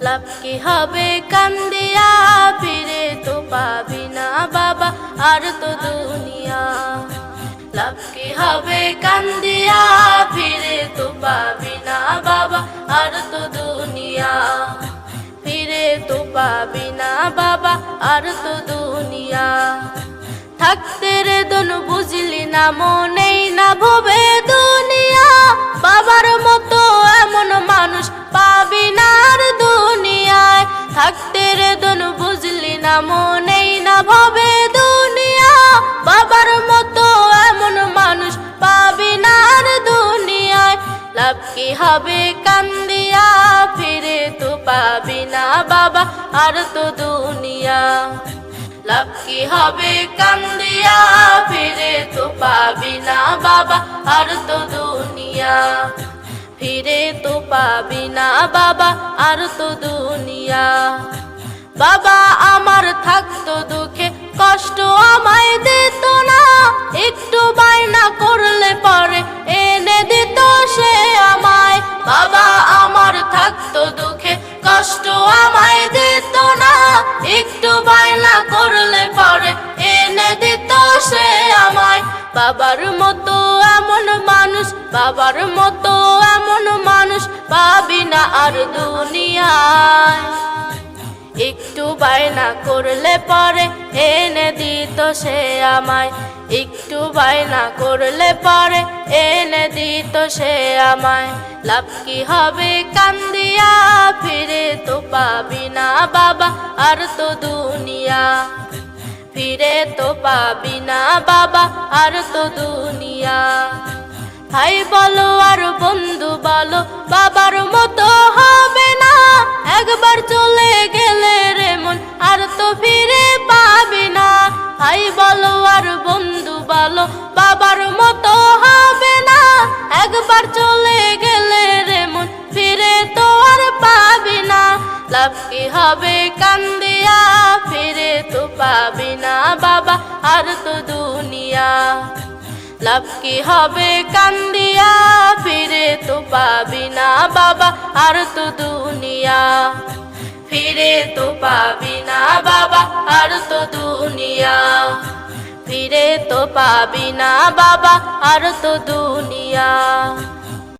লাভ কি হবে কান্দিয়া, ফিরে তো পাবি না বাবা আর তো দুনিয়া। লাভ কি হবে কান্দিয়া, ফিরে তো পাবি না বাবা আর তো দুনিয়া। ফিরে তো পাবি না বাবা আর তো দুনিয়া। থাকতে রে দোন বুঝলি না, মনেই না ভবে দুনিয়া। বাবার মতো এমন মানুষ পাবি না আর দুনিয়ায়। থাকতে রে দোন বুঝলি না, মনেই না ভবে দুনিয়া। বাবার মতো এমন মানুষ পাবি না আর দুনিয়ায়। লাভ কি হবে কান্দিয়া, ফিরে তো পাবি না বাবা আর তো দুনিয়া। লাভ কি হবে কান্দিয়া, ফিরে তো পাবি না বাবা আর তো দুনিয়া। ফিরে তো পাবি না বাবা আর তো দুনিয়া। বাবা আমার থাকতো দুঃখে, কষ্ট আমায় দিত না। একটু বায়না করলে পরে এনে দিত সে আমায়। বাবা আমার থাকতো দুঃখে, কষ্ট আমায় দিত না। একটু বায়না করলে পরে এনে দিত সে আমায়। বাবার মতো এমন মানুষ, বাবার মতো এমন মানুষ পাবি না আর দুনিয়ায়। একটু বায়না করলে পরে এনে দিত সে আমায়। একটু বায়না করলে পরে এনে দিত সে আমায়। লাভ কি হবে কান্দিয়া, ফিরে তো পাবি না বাবা আর তো দুনিয়া। ফিরে তো পাবি না বাবা আর তো দুনিয়া। ভাই বলো আর বন্ধু বলো, বাবার মতো হবে না। একবার চলে গেলে রে মন আর তো ফিরে পাবি না। ভাই বলো আর বন্ধু বলো, বাবার মতো হবে না। একবার চলে গেলে রে মন ফিরে তো আর পাবি না। লাভ কি হবে কান্দিয়া, ফিরে তো পাবি না বাবা আর তো দুনিয়া। লাভ কি হবে কান্দিয়া, ফিরে তো পাবি না বাবা আর তো দুনিয়া। ফিরে তো পাবি না বাবা আর তো দুনিয়া। ফিরে তো পাবি না বাবা আর তো দুনিয়া।